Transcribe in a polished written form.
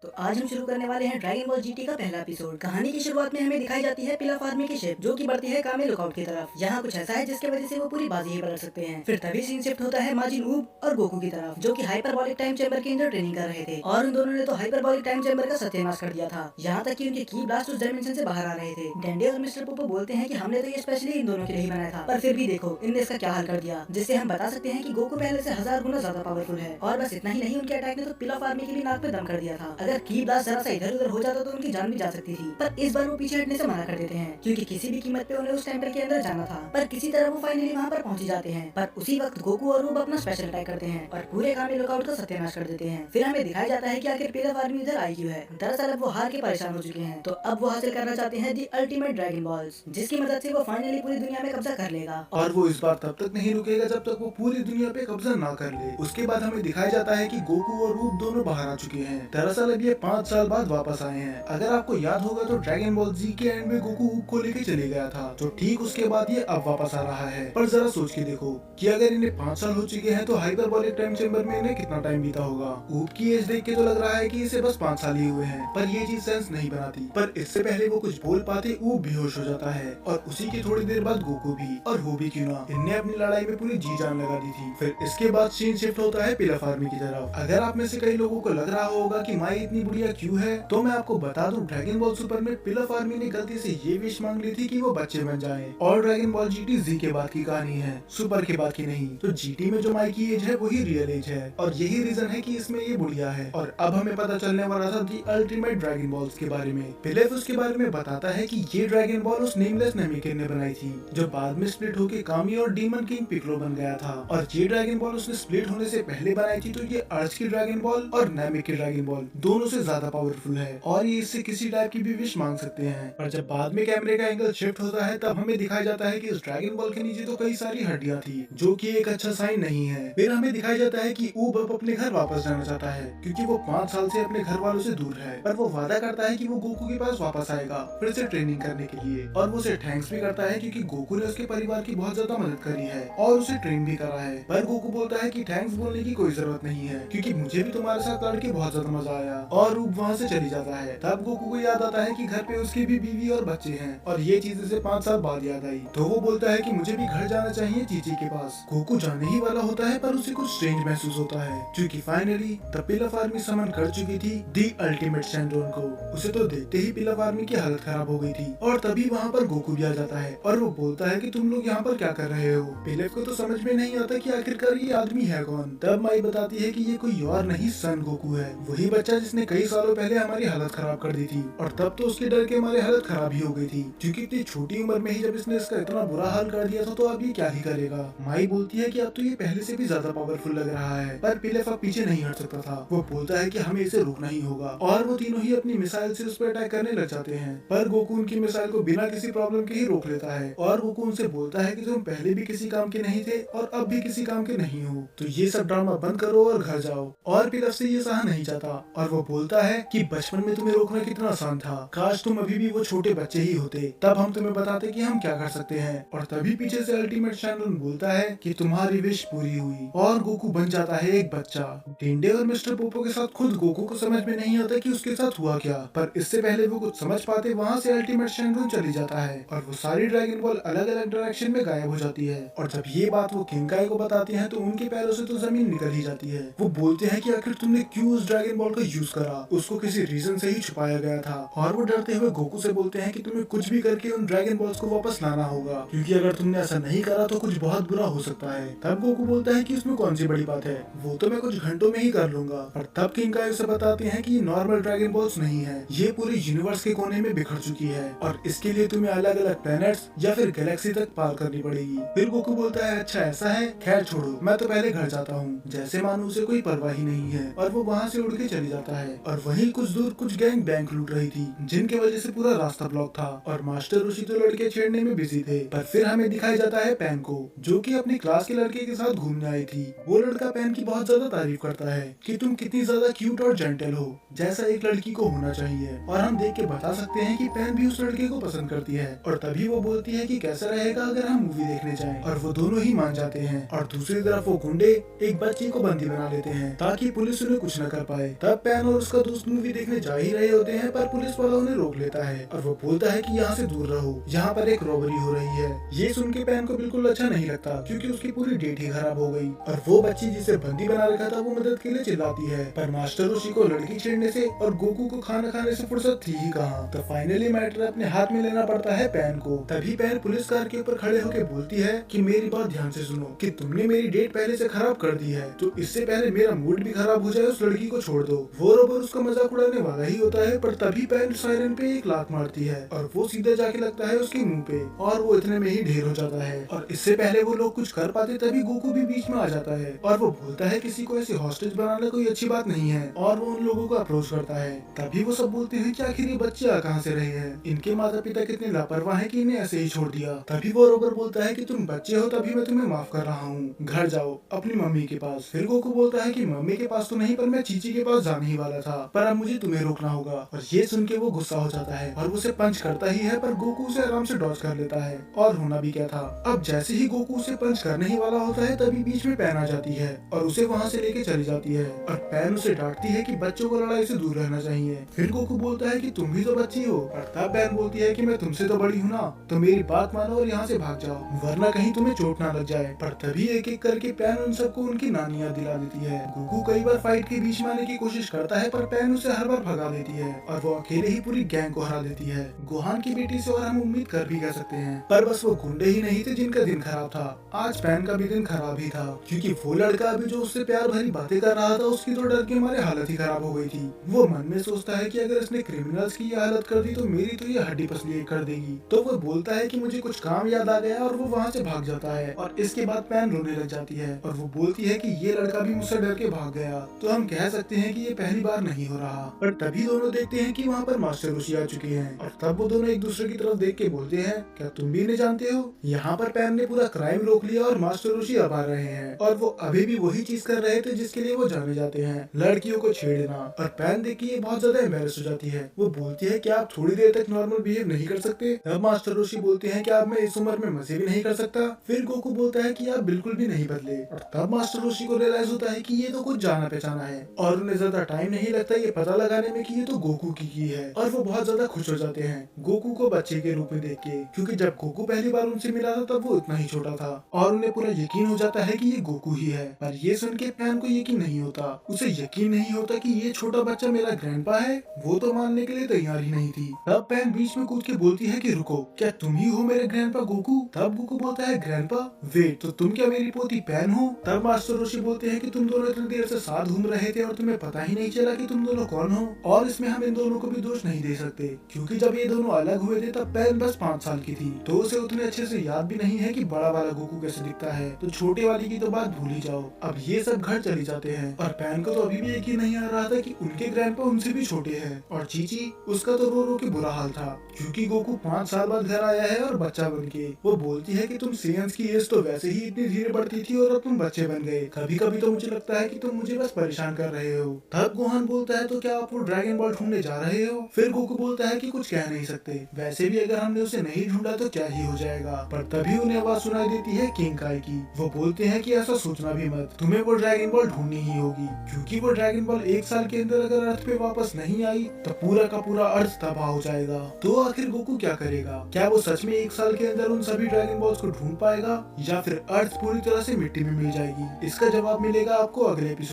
तो आज हम शुरू करने वाले हैं ड्रैगन बॉल जीटी का पहला एपिसोड। कहानी की शुरुआत में हमें दिखाई जाती है पिलफ आर्मी की शिप जो कि बढ़ती है कामे लुकआउट की तरफ। यहाँ कुछ ऐसा है जिसके वजह से वो पूरी बाजी ही पलट सकते हैं। फिर तभी सीन शिफ्ट होता है माजिन ऊब और गोकू की तरफ जो कि हाइपरबॉलिक टाइम चैम्बर के अंदर ट्रेनिंग कर रहे थे और उन दोनों ने तो हाइपरबॉलिक टाइम चैम्बर का सत्यानाश कर दिया था। यहाँ तक कि उनके की ब्लास्ट उस डायमेंशन से बाहर आ रहे थे। डेंडे और मिस्टर पोपो बोलते हैं कि हमने तो ये स्पेशली इन दोनों के लिए ही बनाया था, पर फिर भी देखो इनने इसका क्या हाल कर दिया, जिससे हम बता सकते हैं कि गोकू पहले से 1000 गुना ज्यादा पावरफुल है। और बस इतना ही नहीं, उनके अटैक ने तो पिलफ आर्मी की भी नाक पे दम कर दिया था। अगर की ब्लास्ट जरा सा इधर उधर हो जाता तो उनकी जान भी जा सकती थी, पर इस बार वो पीछे हटने से मना कर देते हैं क्योंकि किसी भी कीमत पे उन्हें उस टेम्पल के अंदर जाना था। पर किसी तरह वो फाइनली वहाँ पर पहुंच जाते हैं। पर उसी वक्त गोकू और रूब अपना स्पेशल अटैक करते हैं और पूरे कामे लुकआउट का सत्यानाश कर देते हैं। फिर हमें दिखाया जाता है कि आखिर पिलफ आर्मी इधर आई क्यों है। दरअसल अब वो हार के परेशान हो चुके हैं, तो अब वो हासिल करना चाहते हैं दी अल्टीमेट ड्रैगन बॉल्स, जिसकी मदद से वो फाइनली पूरी दुनिया में कब्जा कर लेगा। और वो इस बार तब तक नहीं रुकेगा जब तक वो पूरी दुनिया पे कब्जा ना कर ले। उसके बाद हमें दिखाया जाता है कि गोकू और रूप दोनों बाहर आ चुके हैं। दरअसल अब ये 5 साल बाद वापस आए हैं। अगर आपको याद होगा तो ड्रैगन बॉल जी के एंड में गोकू ऊब को लेके चले गया था, तो ठीक उसके बाद ये अब वापस आ रहा है। पर जरा सोच के देखो कि अगर इन्हें 5 साल हो चुके हैं तो हाइपरबॉलिक टाइम चेम्बर में इन्हें कितना टाइम बीता होगा। ऊब की एज देख के तो लग रहा है कि इसे बस 5 साल ही हुए हैं, पर ये चीज सेंस नहीं बनाती। पर इससे पहले वो कुछ बोल पाते ऊब बेहोश हो जाता है और उसी की थोड़ी देर बाद गोकू भी। और वो भी क्यों ना, इनने अपनी लड़ाई में पूरी जी जान लगा दी थी। फिर इसके बाद सीन शिफ्ट होता है पिलफ आर्मी की तरफ। अगर आप में से कई लोगों को लग रहा होगा कि माई इतनी बुढ़िया क्यों है, तो मैं आपको बता दूं ड्रैगन बॉल सुपर में पिलफ आर्मी ने गलती से ये विश मांग ली थी कि वो बच्चे बन जाएं। और ड्रैगन बॉल जीटी जी के बाद की कहानी है, सुपर के बाद की नहीं। तो जीटी में जो माई की एज है वही रियल एज है और यही रीजन है कि इसमें ये बुढ़िया है। और अब हमें पता चलने वाला था दी अल्टीमेट ड्रैगन बॉल्स के बारे में। पिलफ उसके बारे में बताता है कि ये ड्रैगन बॉल उस नेमलेस नेमिकिन ने बनाई थी जो बाद में स्प्लिट होकर कामी और डीमन किंग पिक्लो बन गया था। और ये ड्रैगन बॉल उसने स्प्लिट होने से पहले बनाई थी, तो ये अर्थ की ड्रैगन बॉल और नेमिक की ड्रैगन बॉल दोनों से ज्यादा पावरफुल है और ये इससे किसी टाइप की भी विश मांग सकते हैं। पर जब बाद में कैमरे का एंगल शिफ्ट होता है तब हमें दिखाया जाता है कि इस ड्रैगन बॉल के नीचे तो कई सारी हड्डियां थी, जो कि एक अच्छा साइन नहीं है। फिर हमें दिखाया जाता है कि ऊब अब अपने घर वापस जाना चाहता है क्योंकि वो 5 साल से अपने घर वालों से दूर है। पर वो वादा करता है कि वो गोकू के पास वापस आएगा फिर से ट्रेनिंग करने के लिए। और वो उसे थैंक्स भी करता है क्योंकि गोकू ने उसके परिवार की बहुत ज्यादा मदद करी है और उसे ट्रेन भी करा है। पर गोकू बोलता है कि थैंक्स बोलने की कोई जरूरत नहीं है क्योंकि मुझे भी तुम्हारे साथ लड़के बहुत ज्यादा मजा आया। और ऊब वहाँ से चली जाता है। तब गोकू को याद आता है कि घर पे उसकी भी बीवी और बच्चे हैं और ये चीज उसे 5 साल बाद याद आई। तो वो बोलता है कि मुझे भी घर जाना चाहिए चीची के पास। गोकू जाने ही वाला होता है पर उसे कुछ स्ट्रेंज महसूस होता है क्योंकि फाइनली द पिलफ आर्मी समन कर चुकी थी दी अल्टीमेट शैंडोन को। उसे तो देखते ही पिलफ आर्मी की हालत खराब हो गई थी और तभी वहाँ पर गोकू भी आ जाता है और वो बोलता है कि तुम लोग यहाँ पर क्या कर रहे हो। पिलफ को तो समझ में नहीं आता कि आखिरकार ये आदमी है कौन। तब माई बताती है कि ये कोई और नहीं सन गोकू है, वही बच्चा जिसने कई सालों पहले हमारी हालत खराब कर दी थी। और तब तो उसके डर के हमारी हालत खराब ही हो गई थी क्योंकि इतनी छोटी उम्र में ही जब इसने इसका इतना बुरा हाल कर दिया था तो अब ये क्या ही करेगा। माई बोलती है कि अब तो ये पहले से भी ज्यादा पावरफुल लग रहा है, पर पिलफ अब पीछे नहीं हट सकता था। वो बोलता है कि हमें इसे रोकना ही होगा और वो तीनों ही अपनी मिसाइल से उस पर अटैक करने लग जाते हैं। पर गोकू उनकी मिसाइल को बिना किसी प्रॉब्लम के ही रोक लेता है और गोकू उनसे बोलता है कि तुम पहले भी किसी काम के नहीं थे और अब भी किसी काम के नहीं हो, तो ये सब ड्रामा बंद करो और घर जाओ। और पिलफ से ये सहा नहीं जाता और वो बोलता है कि बचपन में तुम्हें रोकना कितना आसान था, काश तुम अभी भी वो छोटे बच्चे ही होते, तब हम तुम्हें बताते कि हम क्या कर सकते हैं। और तभी पीछे से अल्टीमेट शैंडोन बोलता है कि तुम्हारी विश पूरी हुई और गोकू बन जाता है एक बच्चा। डेंडे और मिस्टर पोपो के साथ खुद गोकू को समझ में नहीं आता कि उसके साथ हुआ क्या, पर इससे पहले वो कुछ समझ पाते वहाँ से अल्टीमेट शैंडोन चली जाता है और वो सारी ड्रैगन बॉल अलग अलग डायरेक्शन में गायब हो जाती है। और जब ये बात वो किंकाई को बताती है तो उनके पैरों से तो जमीन निकल ही जाती है। वो बोलते हैं कि आखिर तुमने क्यों उस ड्रैगन बॉल का यूज करा, उसको किसी रीजन से ही छुपाया गया था। और वो डरते हुए गोकू से बोलते हैं कि तुम्हें कुछ भी करके उन ड्रैगन बॉल्स को वापस लाना होगा क्योंकि अगर तुमने ऐसा नहीं करा तो कुछ बहुत बुरा हो सकता है। तब गोकू बोलता है कि उसमें कौन सी बड़ी बात है, वो तो मैं कुछ घंटों में ही कर लूंगा। और तब किंकाई उसे बताते हैं कि ये नॉर्मल ड्रैगन बॉल्स नहीं है, ये पूरे यूनिवर्स के कोने में बिखर चुकी है और इसके लिए तुम्हें अलग अलग प्लैनेट्स या फिर गैलेक्सी तक पार करनी पड़ेगी। फिर गोकू बोलता है अच्छा ऐसा है, खैर छोड़ो मैं तो पहले घर जाता हूँ, जैसे मानो उसे कोई परवाह ही नहीं है। और वो वहाँ से उड़ के चली जाता है और वहीं कुछ दूर कुछ गैंग बैंक लूट रही थी जिनके वजह से पूरा रास्ता ब्लॉक था और मास्टर ऋषि तो लड़के छेड़ने में बिजी थे। पर फिर हमें दिखाया जाता है पैन को जो कि अपनी क्लास के लड़के के साथ घूमने आई थी। वो लड़का पैन की बहुत ज्यादा तारीफ करता है कि तुम कितनी ज्यादा क्यूट और जेंटल हो, जैसा एक लड़की को होना चाहिए। और हम देख के बता सकते हैं कि पैन भी उस लड़के को पसंद करती है। और तभी वो बोलती है कि कैसा रहेगा अगर हम मूवी देखने जाएं, और वो दोनों ही मान जाते हैं। और दूसरी तरफ वो गुंडे एक बच्ची को बंदी बना लेते हैं ताकि पुलिस उन्हें कुछ न कर पाए। तब पैन और उसका दोस्त मूवी देखने जा ही रहे होते हैं, पर पुलिस वाला उन्हें रोक लेता है और वो बोलता है कि यहाँ से दूर रहो, यहाँ पर एक रॉबरी हो रही है। ये सुन के पैन को बिल्कुल अच्छा नहीं लगता क्योंकि उसकी पूरी डेट ही खराब हो गई और वो बच्ची जिसे बंदी बना रखा था वो मदद के लिए चिल्लाती है, पर मास्टर रोशी को लड़की छेड़ने से और गोकू को खाना खाने से फुर्सत थी ही कहाँ। तो फाइनली मैटर अपने हाथ में लेना पड़ता है पैन को। तभी पैन पुलिस कार के ऊपर खड़े होकर बोलती है कि मेरी बात ध्यान से सुनो कि तुमने मेरी डेट पहले से खराब कर दी है, तो इससे पहले मेरा मूड भी खराब हो जाए उस लड़की को छोड़ दो। वो रोबर उसका मजाक उड़ाने वाला ही होता है, पर तभी पैन सायरन पे एक लात मारती है और वो सीधा जाके लगता है उसके मुंह पे और वो इतने में ही ढेर हो जाता है। और इससे पहले वो लोग कुछ कर पाते तभी गोकू भी बीच में आ जाता है और वो बोलता है किसी को ऐसे हॉस्टेज बनाना कोई अच्छी बात नहीं है और वो उन लोगों को अप्रोच करता है। तभी वो सब बोलते हैं कि आखिर ये बच्चे आ कहाँ से रहे हैं, इनके माता पिता कितने लापरवाह हैं कि इन्हें ऐसे ही छोड़ दिया। तभी वो रोबर बोलता है कि तुम बच्चे हो तभी मैं तुम्हें माफ कर रहा हूँ, घर जाओ अपनी मम्मी के पास। फिर गोकू बोलता है कि मम्मी के पास तो नहीं पर मैं चीची के पास जाने ही वाला था, पर अब मुझे तुम्हें रोकना होगा। और ये सुन के वो गुस्सा हो जाता है और उसे पंच करता ही है, पर गोकू उसे आराम से डॉज कर लेता है और होना भी क्या था। अब जैसे ही गोकू उसे पंच करने ही वाला होता है तभी बीच में पैन आ जाती है और उसे वहाँ से लेके चली जाती है और पैन उसे डांटती है कि बच्चों को लड़ाई से दूर रहना चाहिए। फिर गोकू बोलता है कि तुम भी तो बच्ची हो, और तब पैन बोलती है कि मैं तुमसे तो बड़ी हूँ ना, तो मेरी बात मानो और यहाँ से भाग जाओ वरना कहीं तुम्हें चोट ना लग जाए। पर तभी एक एक करके पैन उन सबको उनकी नानी याद दिला देती है। गोकू कई बार फाइट के बीच में आने की कोशिश करता है पर पैन उसे हर बार भगा देती है और वो अकेले ही पूरी गैंग को हरा देती है। गोहान की बेटी से और हम उम्मीद कर भी कह सकते हैं, पर बस वो गुंडे ही नहीं थे जिनका दिन खराब था, आज पैन का भी दिन खराब ही था क्योंकि वो लड़का अभी जो उससे प्यार भरी बातें कर रहा था उसकी तो डर के हमारे हालत ही खराब हो गई थी। वो मन में सोचता है कि अगर इसने क्रिमिनल्स की ये हालत कर दी तो मेरी तो ये हड्डी पसली कर देगी। तो वो बोलता है कि मुझे कुछ काम याद आ गया और वो वहाँ से भाग जाता है और इसके बाद पैन रोने लग जाती है और वो बोलती है कि ये लड़का भी मुझसे डर के भाग गया। तो हम कह सकते हैं कि ये पहली बार नहीं हो रहा। पर तभी दोनों देखते हैं कि वहाँ पर मास्टर रोशी आ चुके हैं और तब वो दोनों एक दूसरे की तरफ देख के बोलते हैं क्या तुम भी इन्हें जानते हो। यहाँ पर पैन ने पूरा क्राइम रोक लिया और मास्टर रोशी अब आ रहे हैं और वो अभी भी वही चीज कर रहे थे जिसके लिए वो जाने जाते हैं, लड़कियों को छेड़ना। और पैन देख के ये बहुत ज्यादा एम्बेरस हो जाती है। वो बोलती है कि आप थोड़ी देर तक नॉर्मल बिहेव नहीं कर सकते। तब मास्टर रोशी बोलते हैं कि आप मैं इस उम्र में मजे भी नहीं कर सकता। फिर गोकू बोलता है कि आप बिल्कुल भी नहीं बदले। और तब मास्टर रोशी को रियलाइज होता है कि ये तो कुछ जाना पहचाना है और उन्हें ज्यादा टाइम नहीं लगता ये पता लगाने में कि ये तो गोकू की है। और वो बहुत ज्यादा खुश हो जाते हैं गोकू को बच्चे के रूप में देख के, क्योंकि जब गोकू पहली बार उनसे मिला था तब वो इतना ही छोटा था और उन्हें पूरा यकीन हो जाता है कि ये गोकू ही है। पर ये सुन के पैन को यकीन नहीं होता, उसे यकीन नहीं होता कि ये छोटा बच्चा मेरा ग्रैंडपा है। वो तो मानने के लिए तैयार ही नहीं थी। तब पैन बीच में कूद के बोलती है कि रुको, क्या तुम ही हो मेरे ग्रैंडपा गोकू। तब गोकू बोलता है ग्रैंडपा, वेट तो तुम क्या मेरी पोती पैन हो। तब मास्टर रोशी बोलते हैं कि तुम दोनों इतनी देर से साथ घूम रहे थे और तुम्हें पता ही नहीं चला कि तुम दोनों कौन हो। और इसमें हम इन दोनों को भी दोष नहीं दे सकते क्योंकि जब ये दोनों अलग हुए थे तब पैन बस 5 साल की थी, तो उसे उतने अच्छे से याद भी नहीं है कि बड़ा वाला गोकू कैसे दिखता है, तो छोटे वाली की तो बात भूल ही जाओ। अब ये सब घर चले जाते हैं और पैन को तो अभी भी यकीन नहीं आ रहा था कि उनके ग्रैंडपा उनसे भी छोटे हैं। और चीची उसका तो रो रो के बुरा हाल था क्योंकि गोकू 5 साल बाद घर आया है और बच्चा बन के। वो बोलती है कि तुम सेयंस की एज तो वैसे ही इतनी धीरे बढ़ती थी और अब तुम बच्चे बन गए, कभी कभी तो मुझे लगता है कि तुम मुझे बस परेशान कर रहे हो। तब गोहान बोलता है तो क्या आप वो ड्रैगन बॉल ढूंढने जा रहे हो। फिर गोकू बोलता है कि कुछ कह नहीं सकते, वैसे भी अगर हमने उसे नहीं ढूंढा तो क्या ही हो जाएगा। पर तभी उन्हें आवाज सुनाई देती है किंग काय की। वो बोलते हैं कि ऐसा सोचना भी मत, तुम्हें वो ड्रैगन बॉल ढूंढनी ही होगी क्योंकि वो ड्रैगन बॉल 1 साल के अंदर अगर अर्थ पे वापस नहीं आई तो पूरा का पूरा अर्थ तबाह हो जाएगा। तो आखिर गोकू क्या करेगा, क्या वो सच में 1 साल के अंदर उन सभी ड्रैगन बॉल्स को ढूंढ पाएगा या फिर अर्थ पूरी तरह से मिट्टी में मिल जाएगी। इसका जवाब मिलेगा आपको अगले एपिसोड।